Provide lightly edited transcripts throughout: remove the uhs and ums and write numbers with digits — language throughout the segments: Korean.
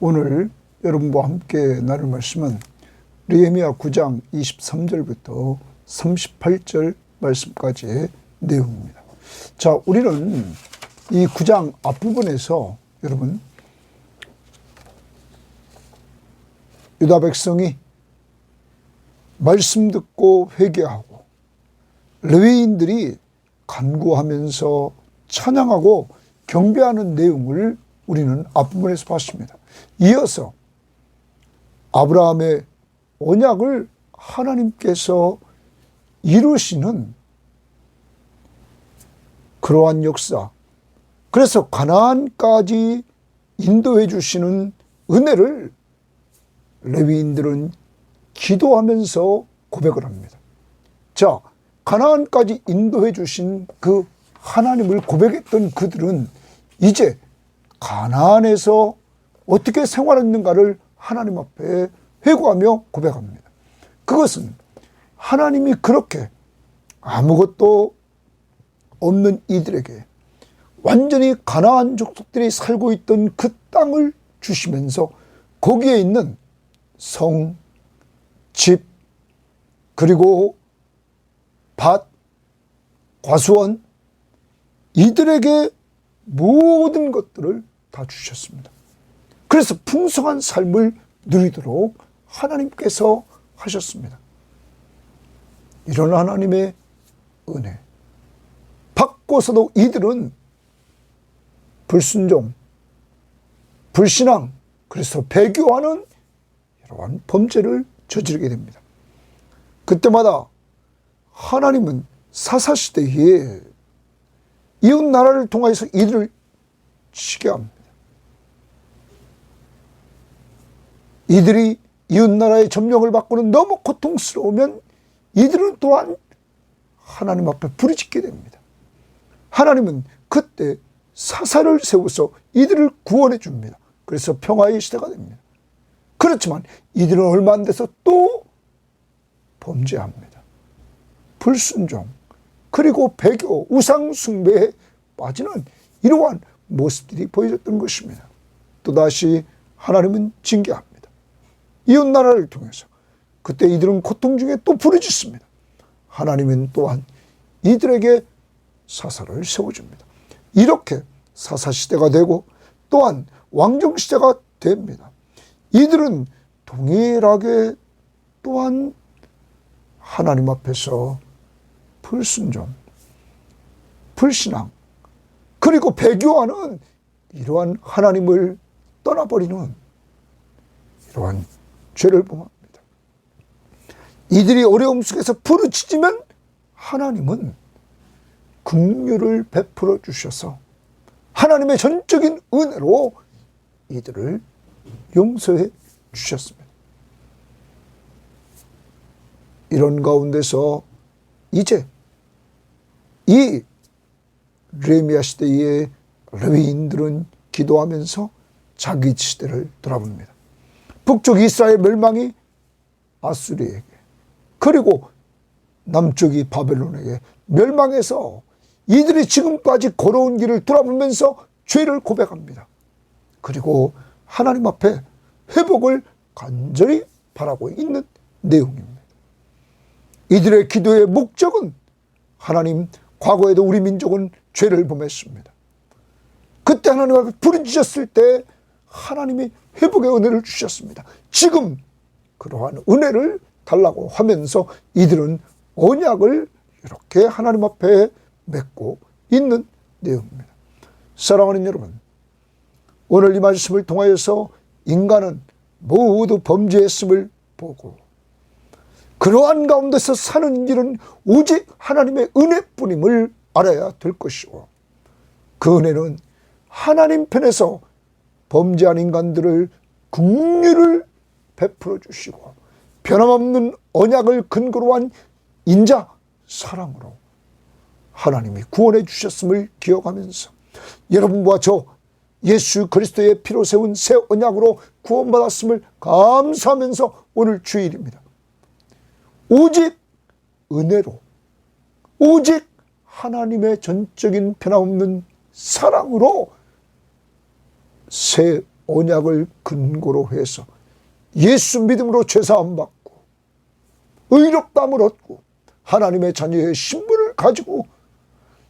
오늘 여러분과 함께 나눌 말씀은 느헤미야 9장 23절부터 38절 말씀까지의 내용입니다. 자, 우리는 이 9장 앞부분에서 여러분 유다 백성이 말씀 듣고 회개하고 레위인들이 간구하면서 찬양하고 경배하는 내용을 우리는 앞부분에서 봤습니다. 이어서 아브라함의 언약을 하나님께서 이루시는 그러한 역사, 그래서 가나안까지 인도해 주시는 은혜를 레위인들은 기도하면서 고백을 합니다. 자, 가나안까지 인도해 주신 그 하나님을 고백했던 그들은 이제 가나안에서 어떻게 생활했는가를 하나님 앞에 회고하며 고백합니다. 그것은 하나님이 그렇게 아무것도 없는 이들에게 완전히 가나안 족속들이 살고 있던 그 땅을 주시면서 거기에 있는 성, 집, 그리고 밭, 과수원, 이들에게 모든 것들을 다 주셨습니다. 그래서 풍성한 삶을 누리도록 하나님께서 하셨습니다. 이런 하나님의 은혜 받고서도 이들은 불순종, 불신앙, 그래서 배교하는 이러한 범죄를 저지르게 됩니다. 그때마다 하나님은 사사시대에 이웃 나라를 통해서 이들을 치게 합니다. 이들이 이웃 나라의 점령을 받고는 너무 고통스러우면 이들은 또한 하나님 앞에 부르짖게 됩니다. 하나님은 그때 사사를 세워서 이들을 구원해 줍니다. 그래서 평화의 시대가 됩니다. 그렇지만 이들은 얼마 안 돼서 또 범죄합니다. 불순종, 그리고 배교, 우상 숭배에 빠지는 이러한 모습들이 보여졌던 것입니다. 또다시 하나님은 징계합니다. 이웃 나라를 통해서 그때 이들은 고통 중에 또 부르짖습니다. 하나님은 또한 이들에게 사사를 세워줍니다. 이렇게 사사시대가 되고 또한 왕정시대가 됩니다. 이들은 동일하게 또한 하나님 앞에서 불순종, 불신앙, 그리고 배교하는 이러한 하나님을 떠나버리는 이러한 죄를 범합니다. 이들이 어려움 속에서 부르짖으면 하나님은 긍휼을 베풀어 주셔서 하나님의 전적인 은혜로 이들을 용서해 주셨습니다. 이런 가운데서 이제 이 느헤미야 시대의 레위인들은 기도하면서 자기 시대를 돌아봅니다. 북쪽 이스라엘 멸망이 아수리에게, 그리고 남쪽이 바벨론에게 멸망해서 이들이 지금까지 걸어온 길을 돌아보면서 죄를 고백합니다. 그리고 하나님 앞에 회복을 간절히 바라고 있는 내용입니다. 이들의 기도의 목적은 하나님, 과거에도 우리 민족은 죄를 범했습니다. 그때 하나님 앞에 부르짖었을 때 하나님이 회복의 은혜를 주셨습니다. 지금 그러한 은혜를 달라고 하면서 이들은 언약을 이렇게 하나님 앞에 맺고 있는 내용입니다. 사랑하는 여러분, 오늘 이 말씀을 통하여서 인간은 모두 범죄했음을 보고 그러한 가운데서 사는 길은 오직 하나님의 은혜뿐임을 알아야 될 것이고, 그 은혜는 하나님 편에서 범죄한 인간들을 긍휼을 베풀어 주시고 변함없는 언약을 근거로 한 인자 사랑으로 하나님이 구원해 주셨음을 기억하면서 여러분과 저 예수 그리스도의 피로 세운 새 언약으로 구원받았음을 감사하면서 오늘 주일입니다. 오직 은혜로, 오직 하나님의 전적인 변함없는 사랑으로 새 언약을 근거로 해서 예수 믿음으로 죄사함 받고 의롭다함을 얻고 하나님의 자녀의 신분을 가지고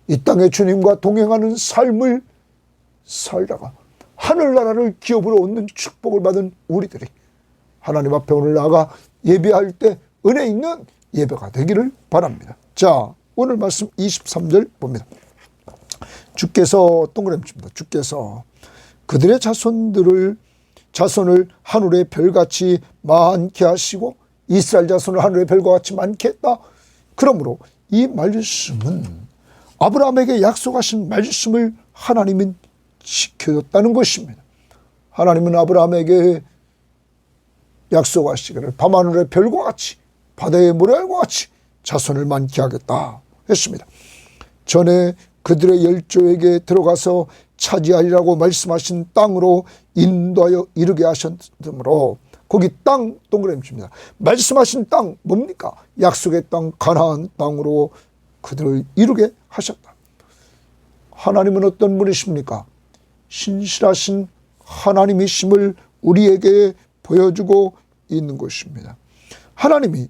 이 땅에 주님과 동행하는 삶을 살다가 하늘나라를 기업으로 얻는 축복을 받은 우리들이 하나님 앞에 오늘 나아가 예배할 때 은혜 있는 예배가 되기를 바랍니다. 자, 오늘 말씀 23절 봅니다. 주께서 동그라미 칩니다. 주께서 그들의 자손을 하늘의 별같이 많게 하시고 이스라엘 자손을 하늘의 별과 같이 많게 했다. 그러므로 이 말씀은 아브라함에게 약속하신 말씀을 하나님은 지켜줬다는 것입니다. 하나님은 아브라함에게 약속하시기를 밤하늘의 별과 같이 바다의 모래알과 같이 자손을 많게 하겠다 했습니다. 전에 그들의 열조에게 들어가서 차지하리라고 말씀하신 땅으로 인도하여 이르게 하셨으므로 거기 땅 동그라미 칩니다. 말씀하신 땅 뭡니까? 약속의 땅 가나안 땅으로 그들을 이루게 하셨다. 하나님은 어떤 분이십니까? 신실하신 하나님이심을 우리에게 보여주고 있는 것입니다. 하나님이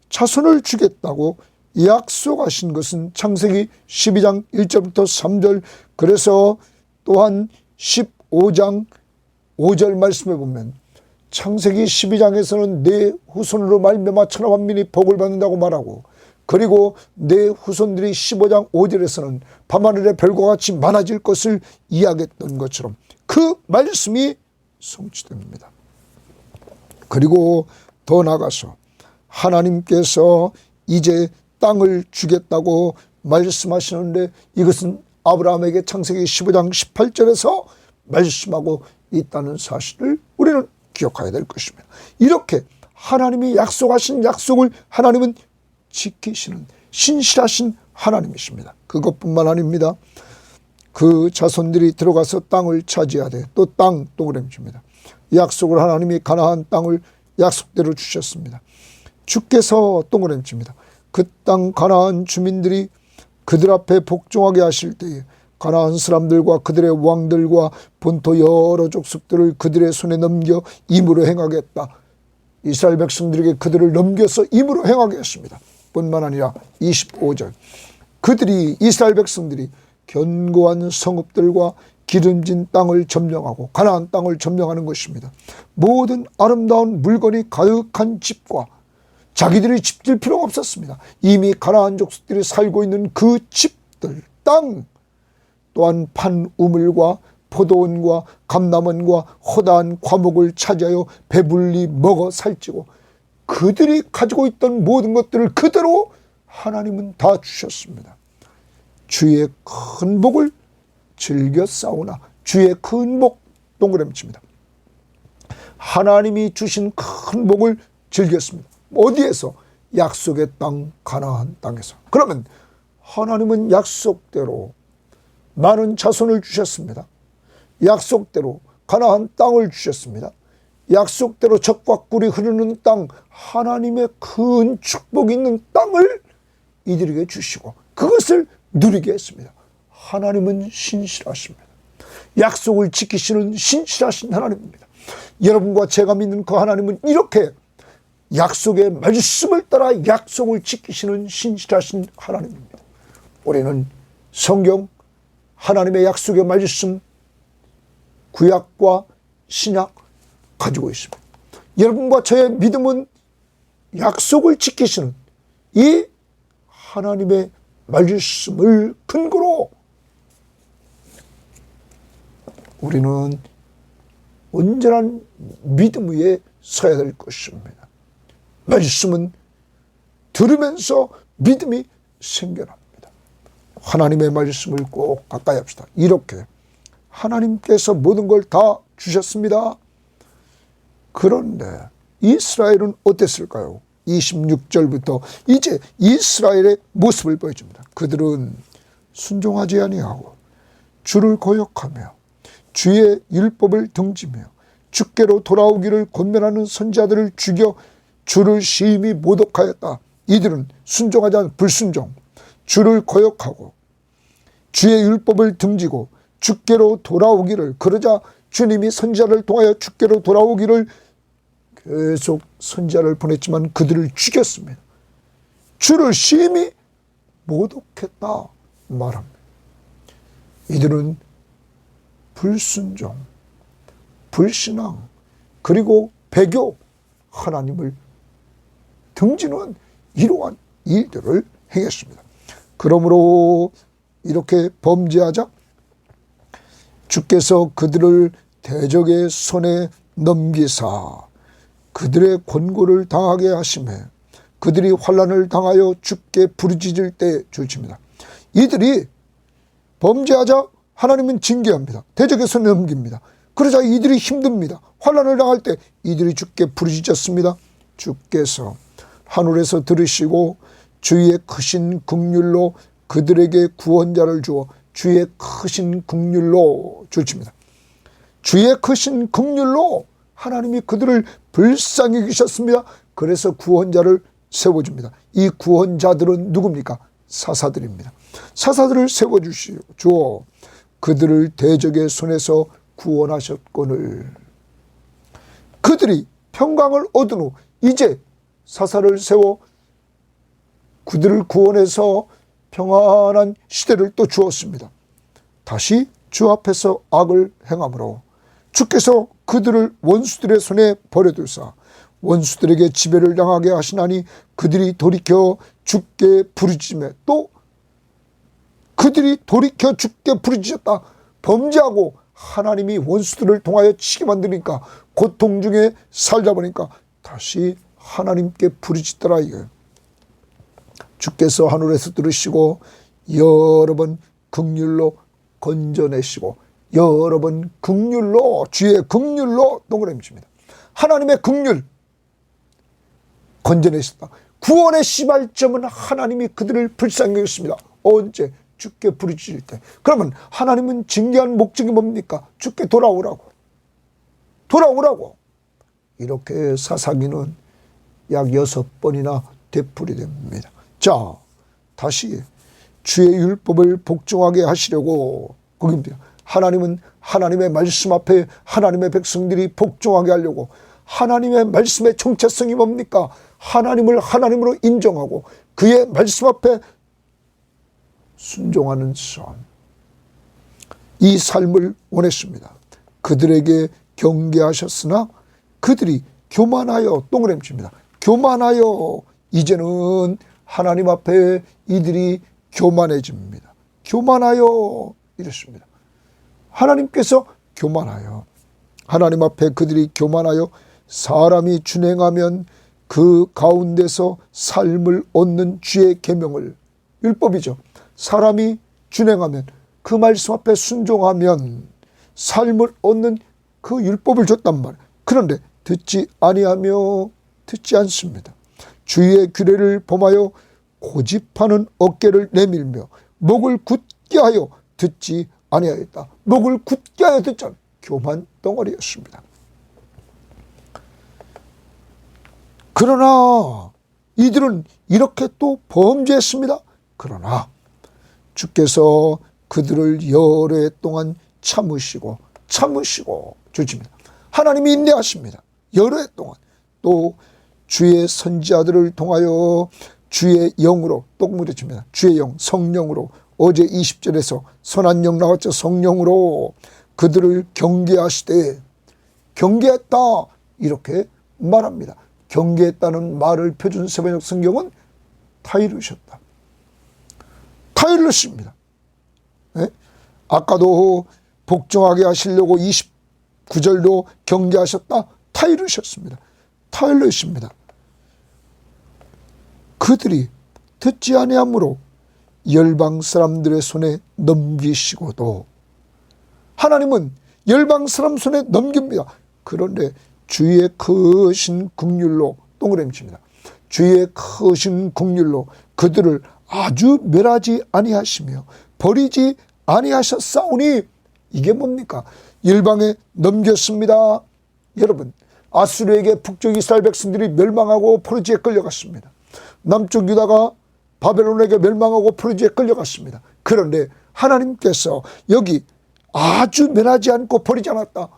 자손을 주겠다고 약속하신 것은 창세기 12장 1절부터 3절, 그래서 또한 15장 5절 말씀에 보면 창세기 12장에서는 내 후손으로 말미암아 천하 만민이 복을 받는다고 말하고, 그리고 내 후손들이 15장 5절에서는 밤하늘의 별과 같이 많아질 것을 이야기했던 것처럼 그 말씀이 성취됩니다. 그리고 더 나아가서 하나님께서 이제 땅을 주겠다고 말씀하시는데 이것은 아브라함에게 창세기 15장 18절에서 말씀하고 있다는 사실을 우리는 기억해야 될 것입니다. 이렇게 하나님이 약속하신 약속을 하나님은 지키시는 신실하신 하나님이십니다. 그것뿐만 아닙니다. 그 자손들이 들어가서 땅을 차지하되 또 땅 동그라미 칩니다. 약속을 하나님이 가나안 땅을 약속대로 주셨습니다. 주께서 동그라미 칩니다. 그 땅 가나안 주민들이 그들 앞에 복종하게 하실 때에 가나안 사람들과 그들의 왕들과 본토 여러 족속들을 그들의 손에 넘겨 임으로 행하겠다. 이스라엘 백성들에게 그들을 넘겨서 임으로 행하게 했습니다. 뿐만 아니라 25절 이스라엘 백성들이 견고한 성읍들과 기름진 땅을 점령하고 가나안 땅을 점령하는 것입니다. 모든 아름다운 물건이 가득한 집과 자기들이 집질 필요가 없었습니다. 이미 가나안 족속들이 살고 있는 그 집들, 땅, 또한 판 우물과 포도원과 감람원과 허다한 과목을 차지하여 배불리 먹어 살찌고 그들이 가지고 있던 모든 것들을 그대로 하나님은 다 주셨습니다. 주의 큰 복을 즐겨 싸우나 주의 큰 복 동그라미 칩니다. 하나님이 주신 큰 복을 즐겼습니다. 어디에서? 약속의 땅 가나안 땅에서. 그러면 하나님은 약속대로 많은 자손을 주셨습니다. 약속대로 가나안 땅을 주셨습니다. 약속대로 젖과 꿀이 흐르는 땅, 하나님의 큰 축복이 있는 땅을 이들에게 주시고 그것을 누리게 했습니다. 하나님은 신실하십니다. 약속을 지키시는 신실하신 하나님입니다. 여러분과 제가 믿는 그 하나님은 이렇게 약속의 말씀을 따라 약속을 지키시는 신실하신 하나님입니다. 우리는 성경 하나님의 약속의 말씀 구약과 신약 가지고 있습니다. 여러분과 저의 믿음은 약속을 지키시는 이 하나님의 말씀을 근거로 우리는 온전한 믿음 위에 서야 될 것입니다. 말씀은 들으면서 믿음이 생겨납니다. 하나님의 말씀을 꼭 가까이 합시다. 이렇게 하나님께서 모든 걸 다 주셨습니다. 그런데 이스라엘은 어땠을까요? 26절부터 이제 이스라엘의 모습을 보여줍니다. 그들은 순종하지 아니하고 주를 거역하며 주의 율법을 등지며 주께로 돌아오기를 권면하는 선지자들을 죽여 주를 심히 모독하였다. 이들은 순종하지 않은 불순종, 주를 거역하고 주의 율법을 등지고 주께로 돌아오기를, 그러자 주님이 선지자를 통하여 주께로 돌아오기를 계속 선지자를 보냈지만 그들을 죽였습니다. 주를 심히 모독했다 말합니다. 이들은 불순종, 불신앙, 그리고 배교, 하나님을 등지는 이러한 일들을 행했습니다. 그러므로 이렇게 범죄하자 주께서 그들을 대적의 손에 넘기사 그들의 권고를 당하게 하시매 그들이 환난을 당하여 주께 부르짖을 때 주십니다. 이들이 범죄하자 하나님은 징계합니다. 대적의 손에 넘깁니다. 그러자 이들이 힘듭니다. 환난을 당할 때 이들이 주께 부르짖었습니다. 주께서 하늘에서 들으시고 주의 크신 긍휼로 그들에게 구원자를 주어 주의 크신 긍휼로 주십니다. 주의 크신 긍휼로 하나님이 그들을 불쌍히 여기셨습니다. 그래서 구원자를 세워줍니다. 이 구원자들은 누굽니까? 사사들입니다. 사사들을 세워주어 그들을 대적의 손에서 구원하셨거늘. 그들이 평강을 얻은 후 이제 사사를 세워 그들을 구원해서 평안한 시대를 또 주었습니다. 다시 주 앞에서 악을 행함으로 주께서 그들을 원수들의 손에 버려두사 원수들에게 지배를 당하게 하시나니 그들이 돌이켜 주께 부르짖으며 또 그들이 돌이켜 주께 부르짖었다. 범죄하고 하나님이 원수들을 통하여 치게 만드니까 고통 중에 살다 보니까 다시 하나님께 부르짖더라 이거예요. 주께서 하늘에서 들으시고 여러 번 긍휼로 건져내시고 여러 번 긍휼로 주의 긍휼로 동그라미칩니다. 하나님의 긍휼 건져내셨다. 구원의 시발점은 하나님이 그들을 불쌍히 여겼습니다. 언제? 주께 부르짖을 때. 그러면 하나님은 징계한 목적이 뭡니까? 주께 돌아오라고. 이렇게 사사기는 약 6번이나 되풀이됩니다. 자, 다시 주의 율법을 복종하게 하시려고 거기입니다. 하나님은 하나님의 말씀 앞에 하나님의 백성들이 복종하게 하려고 하나님의 말씀의 정체성이 뭡니까? 하나님을 하나님으로 인정하고 그의 말씀 앞에 순종하는 삶. 이 삶을 원했습니다. 그들에게 경계하셨으나 그들이 교만하여 동그라미칩니다. 교만하여 이제는 하나님 앞에 이들이 교만해집니다. 교만하여 이랬습니다. 하나님께서 교만하여 하나님 앞에 그들이 교만하여 사람이 준행하면 그 가운데서 삶을 얻는 주의 계명을 율법이죠. 사람이 준행하면 그 말씀 앞에 순종하면 삶을 얻는 그 율법을 줬단 말이에요. 그런데 듣지 아니하며 듣지 않습니다. 주의 규례를 범하여 고집하는 어깨를 내밀며 목을 굳게 하여 듣지 아니하였다. 목을 굳게 하여 듣자. 교만 덩어리였습니다. 그러나 이들은 이렇게 또 범죄했습니다. 그러나 주께서 그들을 여러 해 동안 참으시고 주십니다. 하나님이 인내하십니다. 여러 해 동안. 또 주의 선지자들을 통하여 주의 영으로 또 무려집니다. 주의 영, 성령으로 어제 20절에서 선한 영 나왔죠. 성령으로 그들을 경계하시되 경계했다 이렇게 말합니다. 경계했다는 말을 표준 세번역 성경은 타이르셨다. 타이르십니다. 네? 아까도 복종하게 하시려고 29절도 경계하셨다. 타이르셨습니다. 타이르십니다. 그들이 듣지 아니하므로 열방 사람들의 손에 넘기시고도 하나님은 열방 사람 손에 넘깁니다. 그런데 주의 크신 긍휼로 동그라미칩니다. 주의 크신 긍휼로 그들을 아주 멸하지 아니하시며 버리지 아니하셨사오니 이게 뭡니까? 열방에 넘겼습니다. 여러분, 아수르에게 북쪽 이스라엘 백성들이 멸망하고 포르지에 끌려갔습니다. 남쪽 유다가 바벨론에게 멸망하고 포르지에 끌려갔습니다. 그런데 하나님께서 여기 아주 멸하지 않고 버리지 않았다.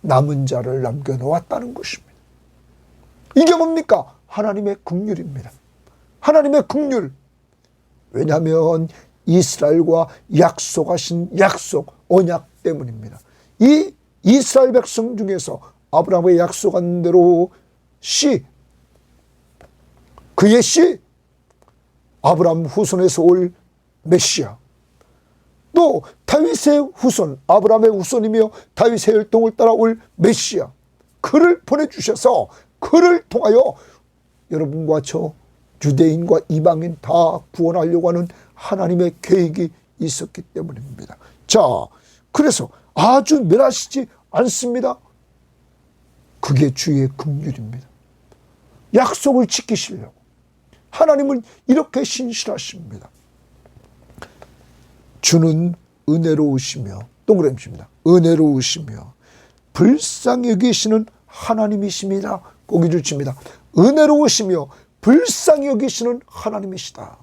남은 자를 남겨놓았다는 것입니다. 이게 뭡니까? 하나님의 긍휼입니다. 하나님의 긍휼. 왜냐하면 이스라엘과 약속하신 약속, 언약 때문입니다. 이 이스라엘 백성 중에서 아브라함의 약속한 대로 그의 씨, 아브라함 후손에서 올 메시아, 또 다윗의 후손, 아브라함의 후손이며 다윗의 혈통을 따라 올 메시아, 그를 보내주셔서 그를 통하여 여러분과 저 유대인과 이방인 다 구원하려고 하는 하나님의 계획이 있었기 때문입니다. 자, 그래서 아주 멸하시지 않습니다. 그게 주의 긍휼입니다. 약속을 지키시려고 하나님은 이렇게 신실하십니다. 주는 은혜로우시며, 동그라미입니다. 은혜로우시며 불쌍히 여기시는 하나님이십니다. 고기를 칩니다. 은혜로우시며 불쌍히 여기시는 하나님이시다.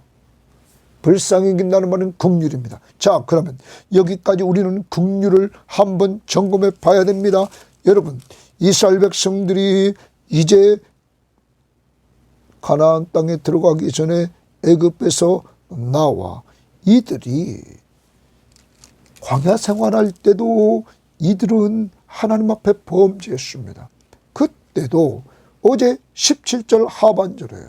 불쌍히 여긴다는 말은 긍휼입니다. 자, 그러면 여기까지 우리는 긍휼을 한번 점검해 봐야 됩니다. 여러분, 이스라엘 백성들이 이제 가나안 땅에 들어가기 전에 애굽에서 나와 이들이 광야 생활할 때도 이들은 하나님 앞에 범죄했습니다. 그때도 어제 17절 하반절에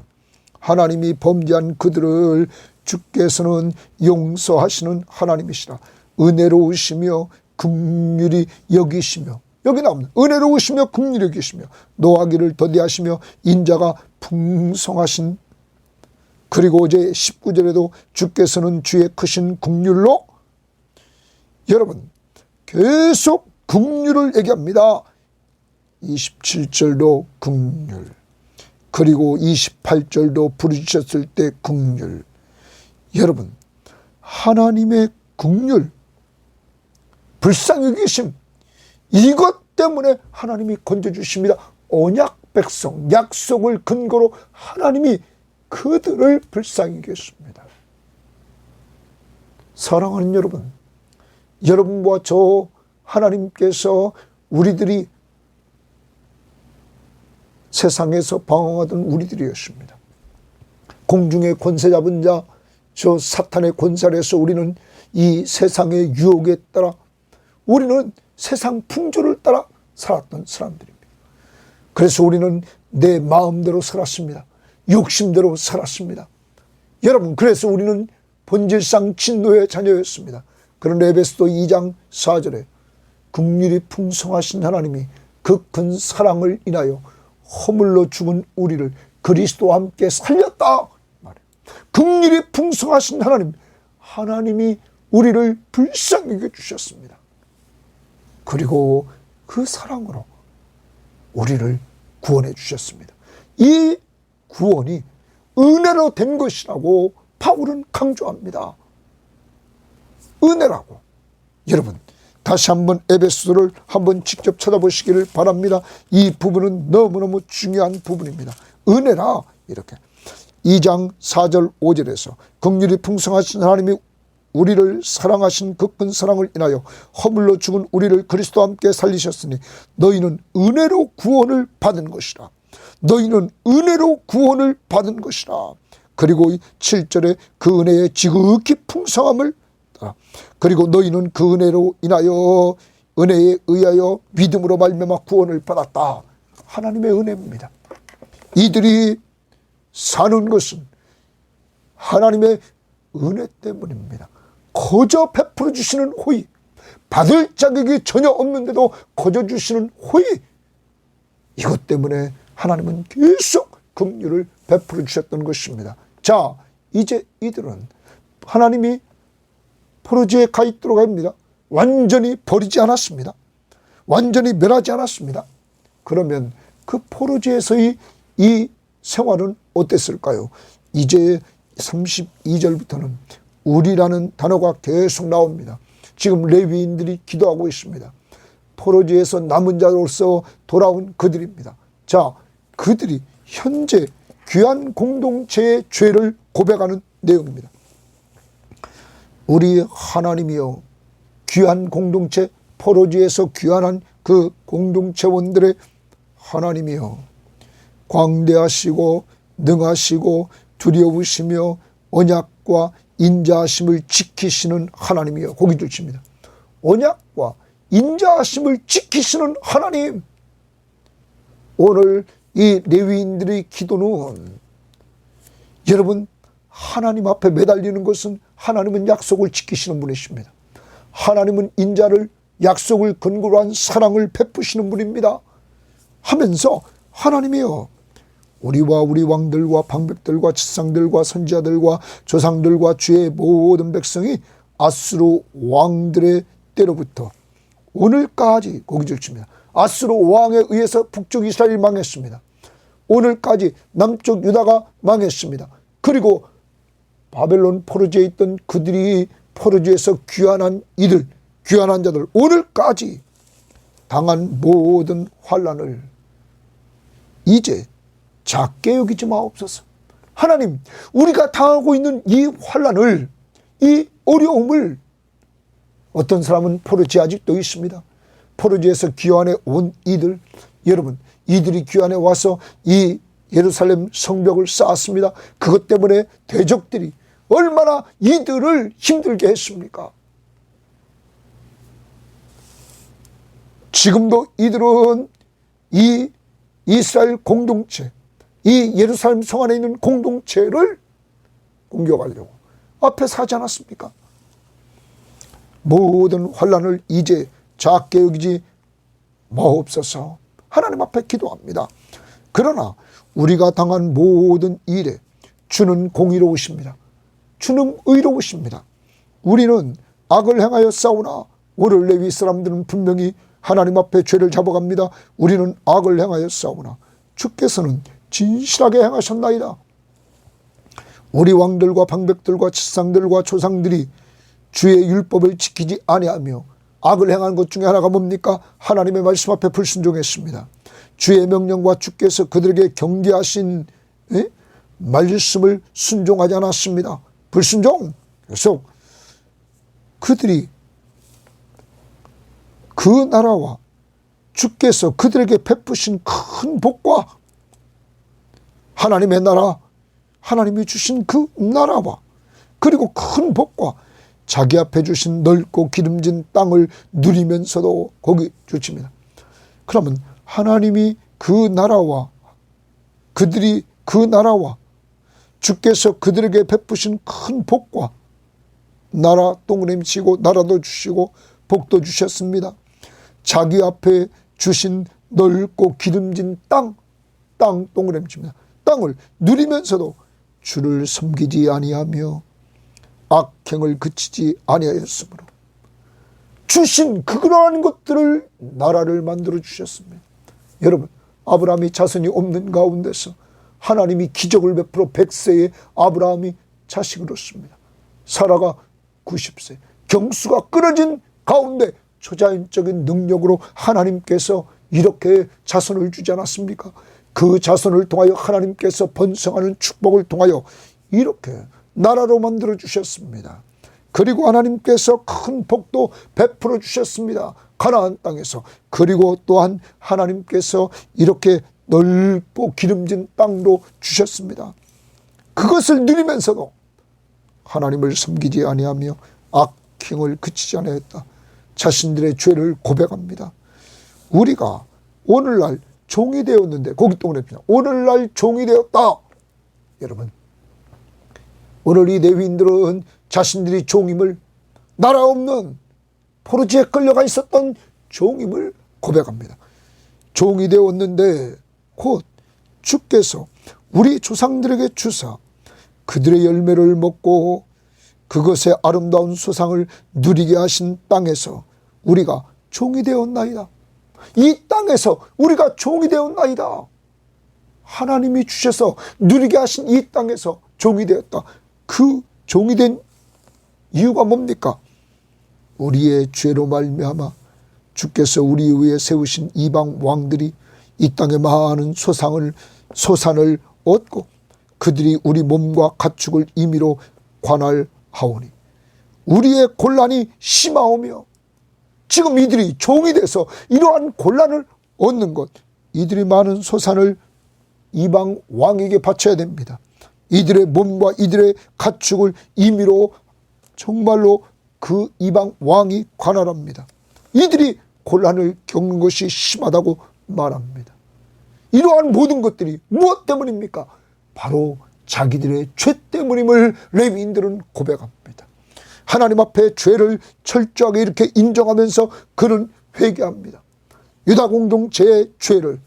하나님이 범죄한 그들을 주께서는 용서하시는 하나님이시라. 은혜로우시며 긍휼히 여기시며, 여기 나옵니다. 은혜로우시며 긍휼히 여기시며 노하기를 더디하시며 인자가 풍성하신, 그리고 어제 19절에도 주께서는 주의 크신 긍휼로, 여러분 계속 긍휼을 얘기합니다. 27절도 긍휼, 그리고 28절도 부르짖었을 때 긍휼. 여러분, 하나님의 긍휼, 불쌍히 여기심, 이것 때문에 하나님이 건져주십니다. 언약 백성, 약속을 근거로 하나님이 그들을 불쌍히 여겼습니다. 사랑하는 여러분, 여러분과 저 하나님께서 우리들이 세상에서 방황하던 우리들이었습니다. 공중의 권세 잡은 자, 저 사탄의 권세 아래서 우리는 이 세상의 유혹에 따라, 우리는 세상 풍조를 따라 살았던 사람들입니다. 그래서 우리는 내 마음대로 살았습니다. 욕심대로 살았습니다. 여러분, 그래서 우리는 본질상 진노의 자녀였습니다. 그런데 에베소서 2장 4절에 긍휼이 풍성하신 하나님이 그 큰 사랑을 인하여 허물로 죽은 우리를 그리스도와 함께 살렸다 말해요. 긍휼이 풍성하신 하나님, 하나님이 우리를 불쌍히 여겨주셨습니다. 그리고 그 사랑으로 우리를 구원해 주셨습니다. 이 구원이 은혜로 된 것이라고 바울은 강조합니다. 은혜라고. 여러분, 다시 한번 에베소서를 한번 직접 찾아보시기를 바랍니다. 이 부분은 너무너무 중요한 부분입니다. 은혜라, 이렇게 2장 4절 5절에서 긍휼이 풍성하신 하나님이 우리를 사랑하신 그 큰 사랑을 인하여 허물로 죽은 우리를 그리스도와 함께 살리셨으니 너희는 은혜로 구원을 받은 것이라. 너희는 은혜로 구원을 받은 것이라. 그리고 7절에 그 은혜의 지극히 풍성함을, 그리고 너희는 그 은혜로 인하여, 은혜에 의하여 믿음으로 말미암아 구원을 받았다. 하나님의 은혜입니다. 이들이 사는 것은 하나님의 은혜 때문입니다. 거저 베풀어 주시는 호의, 받을 자격이 전혀 없는데도 거저 주시는 호의, 이것 때문에 하나님은 계속 긍휼을 베풀어 주셨던 것입니다. 자, 이제 이들은 하나님이 포로지에 가 있도록 합니다. 완전히 버리지 않았습니다. 완전히 멸하지 않았습니다. 그러면 그 포로지에서의 이 생활은 어땠을까요? 이제 32절부터는 우리라는 단어가 계속 나옵니다. 지금 레위인들이 기도하고 있습니다. 포로지에서 남은 자로서 돌아온 그들입니다. 자, 그들이 현재 귀한 공동체의 죄를 고백하는 내용입니다. 우리 하나님이여, 귀한 공동체, 포로지에서 귀환한 그 공동체원들의 하나님이여, 광대하시고 능하시고 두려우시며 언약과 인자하심을 지키시는 하나님이여. 고기 주십니다. 언약과 인자하심을 지키시는 하나님. 오늘 이 레위인들의 기도는, 여러분, 하나님 앞에 매달리는 것은 하나님은 약속을 지키시는 분이십니다. 하나님은 인자를, 약속을 근거로 한 사랑을 베푸시는 분입니다 하면서, 하나님이여, 우리와 우리 왕들과 방백들과 지상들과 선지자들과 조상들과 주의 모든 백성이 아수르 왕들의 때로부터 오늘까지, 고기 주십니다. 아수르 왕에 의해서 북쪽 이스라엘이 망했습니다. 오늘까지 남쪽 유다가 망했습니다. 그리고 바벨론 포로지에 있던 그들이 포로지에서 귀환한 이들, 귀환한 자들, 오늘까지 당한 모든 환난을 이제 작게 여기지 마옵소서. 하나님, 우리가 당하고 있는 이 환난을, 이 어려움을, 어떤 사람은 포로지에 아직도 있습니다. 포로지에서 귀환해 온 이들, 여러분, 이들이 귀환해 와서 이 예루살렘 성벽을 쌓았습니다. 그것 때문에 대적들이 얼마나 이들을 힘들게 했습니까? 지금도 이들은 이 이스라엘 공동체, 이 예루살렘 성 안에 있는 공동체를 공격하려고 앞에 서지 않았습니까? 모든 환난을 이제 작게 여기지 마옵소서. 하나님 앞에 기도합니다. 그러나 우리가 당한 모든 일에 주는 공의로우십니다. 주는 의로우십니다. 우리는 악을 행하여 싸우나 오늘 레위 사람들은 분명히 하나님 앞에 죄를 잡아갑니다. 우리는 악을 행하여 싸우나 주께서는 진실하게 행하셨나이다. 우리 왕들과 방백들과 지상들과 조상들이 주의 율법을 지키지 아니하며 악을 행한 것 중에 하나가 뭡니까? 하나님의 말씀 앞에 불순종했습니다. 주의 명령과 주께서 그들에게 경계하신 말씀을 순종하지 않았습니다. 불순종. 그래서 그들이 그 나라와 주께서 그들에게 베푸신 큰 복과 하나님의 나라, 하나님이 주신 그 나라와 그리고 큰 복과 자기 앞에 주신 넓고 기름진 땅을 누리면서도 거기 주십니다. 그러면 하나님이 그 나라와 그들이 그 나라와 주께서 그들에게 베푸신 큰 복과 나라 동그라미치고 나라도 주시고 복도 주셨습니다. 자기 앞에 주신 넓고 기름진 땅 동그라미칩니다. 땅을 누리면서도 주를 섬기지 아니하며 악행을 그치지 아니하였으므로 주신 그러한 것들을 나라를 만들어 주셨습니다. 여러분, 아브라함이 자손이 없는 가운데서 하나님이 기적을 베풀어 100세에 아브라함이 자식을 얻습니다. 사라가 90세, 경수가 끊어진 가운데 초자연적인 능력으로 하나님께서 이렇게 자손을 주지 않았습니까? 그 자손을 통하여 하나님께서 번성하는 축복을 통하여 이렇게 나라로 만들어 주셨습니다. 그리고 하나님께서 큰 복도 베풀어 주셨습니다. 가나안 땅에서. 그리고 또한 하나님께서 이렇게 넓고 기름진 땅도 주셨습니다. 그것을 누리면서도 하나님을 섬기지 아니하며 악행을 그치지 아니하였다. 자신들의 죄를 고백합니다. 우리가 오늘날 종이 되었는데, 거기 또 그랬습니다. 오늘날 종이 되었다. 여러분, 오늘 이 레위인들은 자신들이 종임을, 나라 없는 포로지에 끌려가 있었던 종임을 고백합니다. 종이 되었는데 곧 주께서 우리 조상들에게 주사 그들의 열매를 먹고 그것의 아름다운 소상을 누리게 하신 땅에서 우리가 종이 되었나이다. 이 땅에서 우리가 종이 되었나이다. 하나님이 주셔서 누리게 하신 이 땅에서 종이 되었다. 그 종이 된 이유가 뭡니까? 우리의 죄로 말미암아 주께서 우리 위에 세우신 이방 왕들이 이 땅에 많은 소산을 얻고 그들이 우리 몸과 가축을 임의로 관할하오니 우리의 곤란이 심하오며 지금 이들이 종이 돼서 이러한 곤란을 얻는 것, 이들이 많은 소산을 이방 왕에게 바쳐야 됩니다. 이들의 몸과 이들의 가축을 임의로 정말로 그 이방 왕이 관할합니다. 이들이 곤란을 겪는 것이 심하다고 말합니다. 이러한 모든 것들이 무엇 때문입니까? 바로 자기들의 죄 때문임을 레위인들은 고백합니다. 하나님 앞에 죄를 철저하게 이렇게 인정하면서 그는 회개합니다. 유다 공동체의 죄를,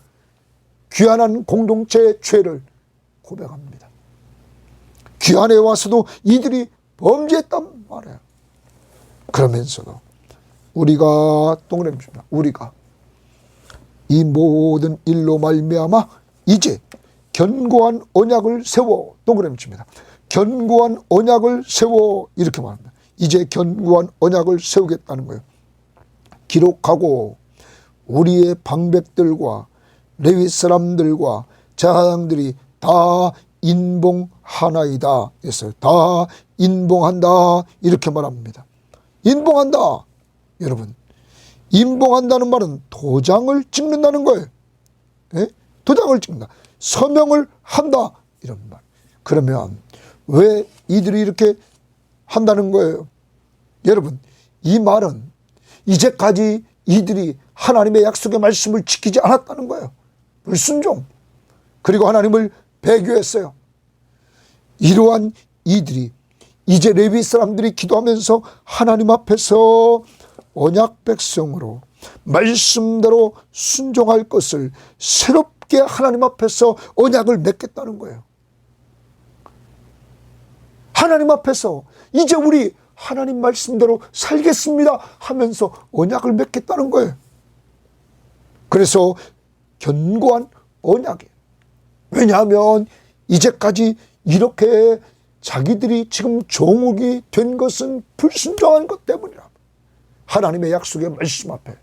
귀환한 공동체의 죄를 고백합니다. 귀환에 와서도 이들이 범죄했단 말이에요. 그러면서도 우리가 동그라미입니다. 우리가 이 모든 일로 말미암아 이제 견고한 언약을 세워, 동그라미칩니다. 견고한 언약을 세워, 이렇게 말합니다. 이제 견고한 언약을 세우겠다는 거예요. 기록하고 우리의 방백들과 레위 사람들과 제사장들이 다 인봉하나이다 했어요. 다 인봉한다 이렇게 말합니다. 인봉한다. 여러분, 인봉한다는 말은 도장을 찍는다는 거예요. 예? 도장을 찍는다. 서명을 한다 이런 말. 그러면 왜 이들이 이렇게 한다는 거예요? 여러분, 이 말은 이제까지 이들이 하나님의 약속의 말씀을 지키지 않았다는 거예요. 불순종, 그리고 하나님을 배교했어요. 이러한 이들이 이제 레위 사람들이 기도하면서 하나님 앞에서 언약 백성으로 말씀대로 순종할 것을 새롭게 하나님 앞에서 언약을 맺겠다는 거예요. 하나님 앞에서 이제 우리 하나님 말씀대로 살겠습니다 하면서 언약을 맺겠다는 거예요. 그래서 견고한 언약이에요. 왜냐하면 이제까지 이렇게 자기들이 지금 종욱이 된 것은 불순종한 것 때문이라. 하나님의 약속의 말씀 앞에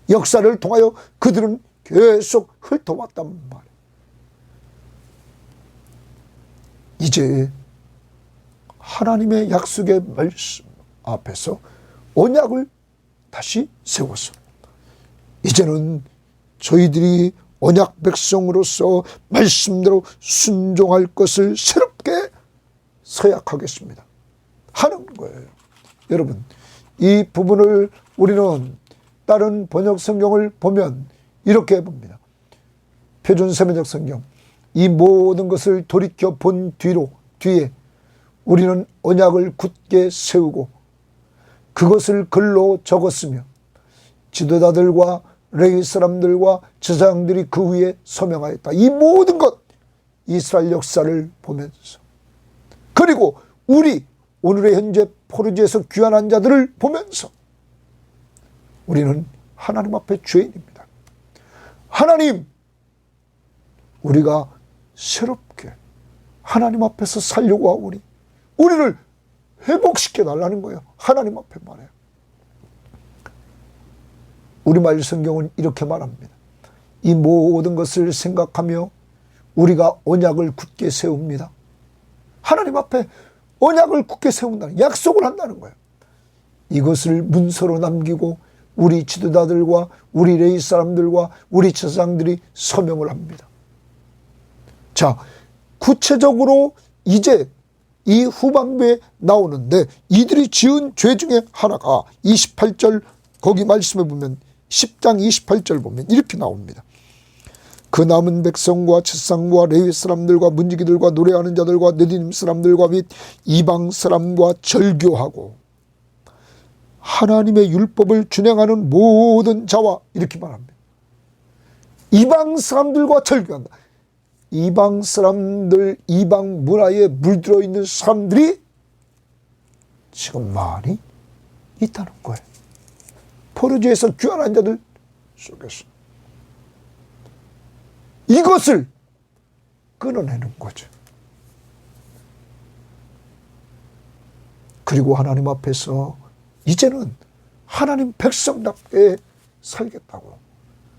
역사를 통하여 그들은 계속 훑어왔단 말이에요. 이제 하나님의 약속의 말씀 앞에서 언약을 다시 세워서 이제는 저희들이 언약 백성으로서 말씀대로 순종할 것을 새롭게 서약하겠습니다 하는 거예요. 여러분, 이 부분을 우리는 다른 번역 성경을 보면 이렇게 봅니다. 표준 세번역 성경, 이 모든 것을 돌이켜 본 뒤에 우리는 언약을 굳게 세우고 그것을 글로 적었으며 지도자들과 레위 사람들과 제사장들이 그 위에 서명하였다. 이 모든 것, 이스라엘 역사를 보면서, 그리고 우리 오늘의 현재 포르지에서 귀환한 자들을 보면서 우리는 하나님 앞에 죄인입니다. 하나님, 우리가 새롭게 하나님 앞에서 살려고 하오니 우리를 회복시켜 달라는 거예요. 하나님 앞에 말해요. 우리말 성경은 이렇게 말합니다. 이 모든 것을 생각하며 우리가 언약을 굳게 세웁니다. 하나님 앞에 언약을 굳게 세운다는, 약속을 한다는 거예요. 이것을 문서로 남기고 우리 지도자들과 우리 레위 사람들과 우리 제사장들이 서명을 합니다. 자, 구체적으로 이제 이 후반부에 나오는데 이들이 지은 죄 중에 하나가 28절 거기 말씀에 보면 10장 28절 보면 이렇게 나옵니다. 그 남은 백성과 제사장과 레위 사람들과 문지기들과 노래하는 자들과 느디님 사람들과 및 이방 사람과 절교하고 하나님의 율법을 준행하는 모든 자와 이렇게 말합니다. 이방 사람들과 절교한다. 이방 사람들, 이방 문화에 물들어 있는 사람들이 지금 많이 있다는 거예요. 포르지에서 귀환한 자들 속에서 이것을 끊어내는 거죠. 그리고 하나님 앞에서 이제는 하나님 백성답게 살겠다고,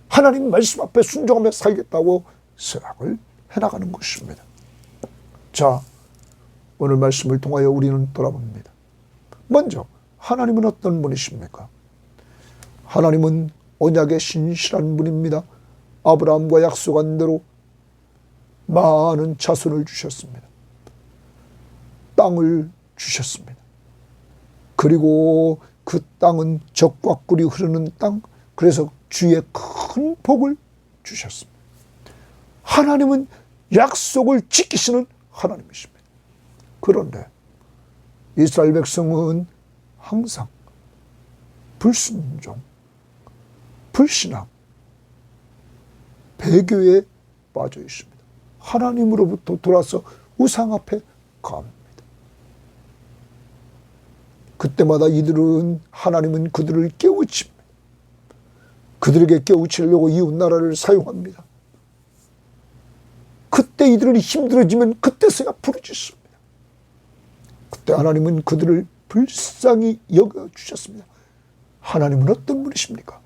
하나님 말씀 앞에 순종하며 살겠다고 서약을 해나가는 것입니다. 자, 오늘 말씀을 통하여 우리는 돌아봅니다. 먼저 하나님은 어떤 분이십니까? 하나님은 언약에 신실한 분입니다. 아브라함과 약속한 대로 많은 자손을 주셨습니다. 땅을 주셨습니다. 그리고 그 땅은 젖과 꿀이 흐르는 땅, 그래서 주의 큰 복을 주셨습니다. 하나님은 약속을 지키시는 하나님이십니다. 그런데 이스라엘 백성은 항상 불순종, 불신앙, 배교에 빠져 있습니다. 하나님으로부터 돌아서 우상 앞에 갑니다. 그때마다 이들은 하나님은 그들을 깨우칩니다. 그들에게 깨우치려고 이웃나라를 사용합니다. 그때 이들은 힘들어지면 그때서야 부르짖습니다. 그때 하나님은 그들을 불쌍히 여겨주셨습니다. 하나님은 어떤 분이십니까?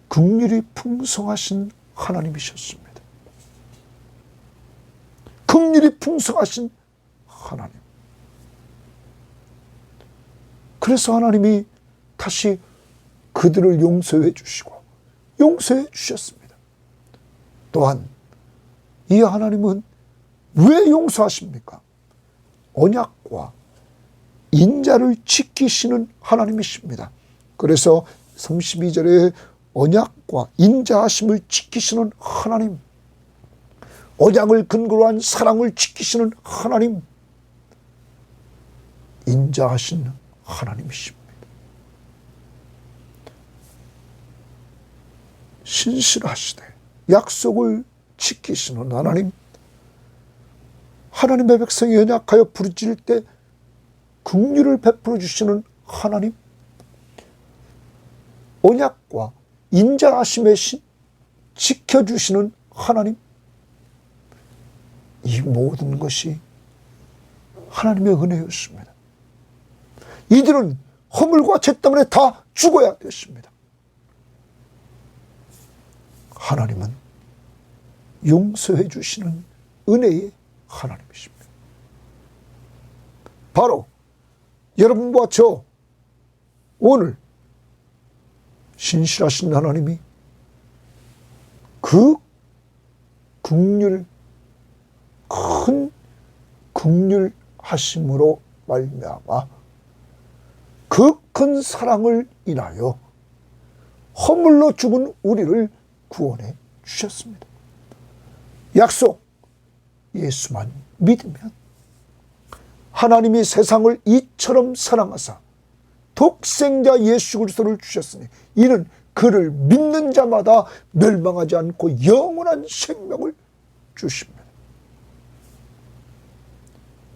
긍휼이 풍성하신 하나님이셨습니다. 긍휼이 풍성하신 하나님. 그래서 하나님이 다시 그들을 용서해 주시고 용서해 주셨습니다. 또한 이 하나님은 왜 용서하십니까? 언약과 인자를 지키시는 하나님이십니다. 그래서 32절에 언약과 인자하심을 지키시는 하나님, 언약을 근거로 한 사랑을 지키시는 하나님, 인자하신 하나님이십니다. 신실하시되 약속을 지키시는 하나님, 하나님의 백성이 연약하여 부르짖을 때 긍휼을 베풀어 주시는 하나님, 언약과 인자하심의 신 지켜주시는 하나님, 이 모든 것이 하나님의 은혜였습니다. 이들은 허물과 죄 때문에 다 죽어야 됐습니다. 하나님은 용서해 주시는 은혜의 하나님이십니다. 바로 여러분과 저 오늘 신실하신 하나님이 그 긍휼, 큰 긍휼하심으로 말미암아 그 큰 사랑을 인하여 허물로 죽은 우리를 구원해 주셨습니다. 약속, 예수만 믿으면 하나님이 세상을 이처럼 사랑하사 독생자 예수 그리스도를 주셨으니 이는 그를 믿는 자마다 멸망하지 않고 영원한 생명을 주십니다.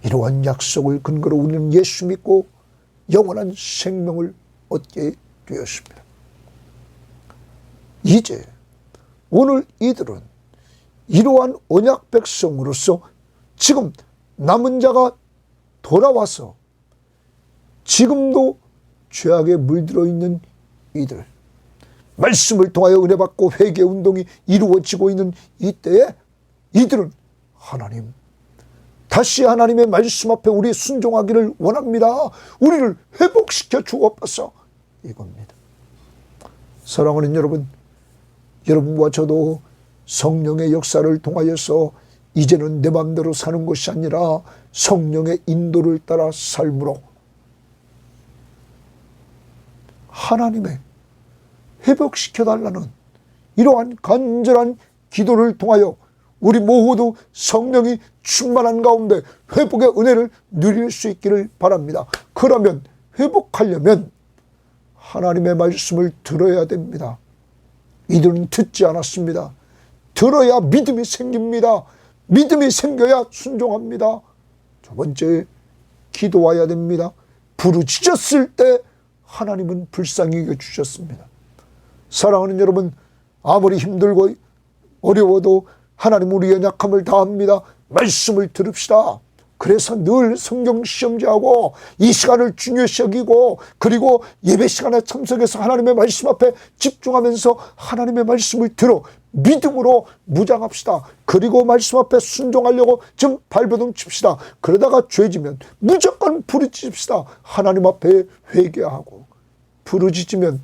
이러한 약속을 근거로 우리는 예수 믿고 영원한 생명을 얻게 되었습니다. 이제 오늘 이들은 이러한 언약 백성으로서 지금 남은 자가 돌아와서 지금도 죄악에 물들어 있는 이들, 말씀을 통하여 은혜 받고 회개 운동이 이루어지고 있는 이때에 이들은 하나님, 다시 하나님의 말씀 앞에 우리 순종하기를 원합니다. 우리를 회복시켜 주옵소서, 이겁니다. 사랑하는 여러분, 여러분과 저도 성령의 역사를 통하여서 이제는 내 마음대로 사는 것이 아니라 성령의 인도를 따라 삶으로 하나님의 회복시켜달라는 이러한 간절한 기도를 통하여 우리 모두 성령이 충만한 가운데 회복의 은혜를 누릴 수 있기를 바랍니다. 그러면 회복하려면 하나님의 말씀을 들어야 됩니다. 이들은 듣지 않았습니다. 들어야 믿음이 생깁니다. 믿음이 생겨야 순종합니다. 두 번째, 기도해야 됩니다. 부르짖었을 때 하나님은 불쌍히 여겨주셨습니다. 사랑하는 여러분, 아무리 힘들고 어려워도 하나님 우리 연약함을 다합니다. 말씀을 들읍시다. 그래서 늘 성경 시험지하고 이 시간을 중요시 여기고 그리고 예배 시간에 참석해서 하나님의 말씀 앞에 집중하면서 하나님의 말씀을 들어 믿음으로 무장합시다. 그리고 말씀 앞에 순종하려고 좀 발버둥 칩시다. 그러다가 죄지면 무조건 부르짖읍시다. 하나님 앞에 회개하고 부르짖으면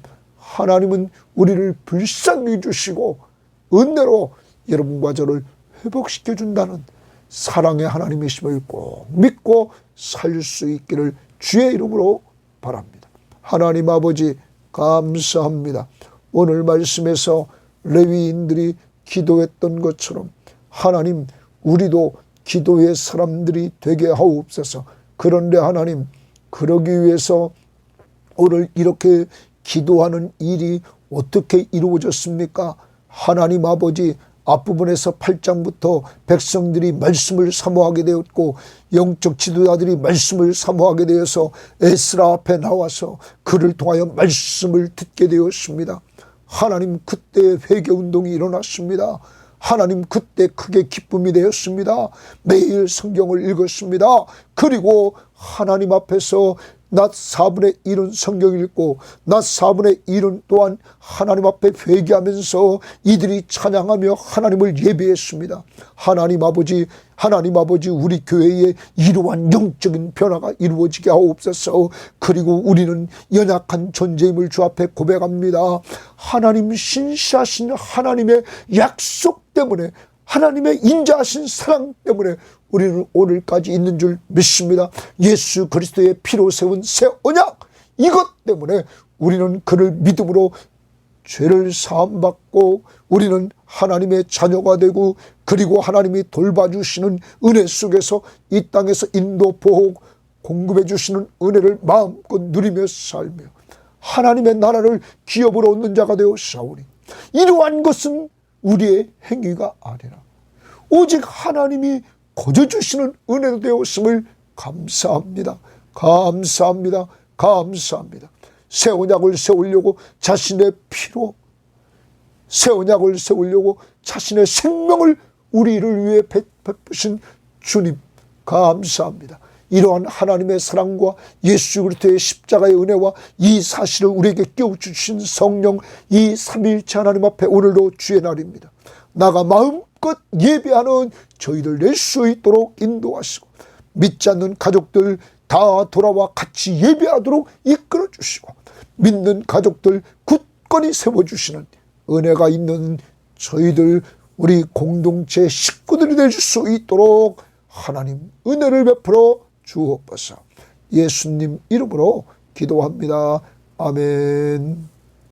하나님은 우리를 불쌍히 주시고 은혜로 여러분과 저를 회복시켜 준다는 사랑의 하나님이심을 꼭 믿고 살 수 있기를 주의 이름으로 바랍니다. 하나님 아버지 감사합니다. 오늘 말씀에서 레위인들이 기도했던 것처럼 하나님 우리도 기도의 사람들이 되게 하옵소서. 그런데 하나님 그러기 위해서 오늘 이렇게 기도하는 일이 어떻게 이루어졌습니까? 하나님 아버지 앞부분에서 8장부터 백성들이 말씀을 사모하게 되었고 영적 지도자들이 말씀을 사모하게 되어서 에스라 앞에 나와서 그를 통하여 말씀을 듣게 되었습니다. 하나님 그때 회개운동이 일어났습니다. 하나님 그때 크게 기쁨이 되었습니다. 매일 성경을 읽었습니다. 그리고 하나님 앞에서 낮 4분의 1은 성경 읽고 낮 4분의 1은 또한 하나님 앞에 회개하면서 이들이 찬양하며 하나님을 예배했습니다. 하나님 아버지 우리 교회에 이러한 영적인 변화가 이루어지게 하옵소서. 그리고 우리는 연약한 존재임을 주 앞에 고백합니다. 하나님 신실하신 하나님의 약속 때문에 하나님의 인자하신 사랑 때문에 우리는 오늘까지 있는 줄 믿습니다. 예수 그리스도의 피로 세운 새 언약 이것 때문에 우리는 그를 믿음으로 죄를 사함받고 우리는 하나님의 자녀가 되고 그리고 하나님이 돌봐주시는 은혜 속에서 이 땅에서 인도 보호 공급해 주시는 은혜를 마음껏 누리며 살며 하나님의 나라를 기업으로 얻는 자가 되었사오니 이러한 것은 우리의 행위가 아니라 오직 하나님이 거저주시는 은혜도 되었음을 감사합니다. 감사합니다. 감사합니다. 새 언약을 세우려고 자신의 피로 새 언약을 세우려고 자신의 생명을 우리를 위해 베푸신 주님 감사합니다. 이러한 하나님의 사랑과 예수 그리스도의 십자가의 은혜와 이 사실을 우리에게 깨워주신 성령 이 삼위일체 하나님 앞에 오늘도 주의 날입니다. 나가 마음껏 예배하는 저희들 낼 수 있도록 인도하시고 믿지 않는 가족들 다 돌아와 같이 예배하도록 이끌어 주시고 믿는 가족들 굳건히 세워주시는 은혜가 있는 저희들 우리 공동체 식구들이 될 수 있도록 하나님 은혜를 베풀어 주옵소서. 예수님 이름으로 기도합니다. 아멘.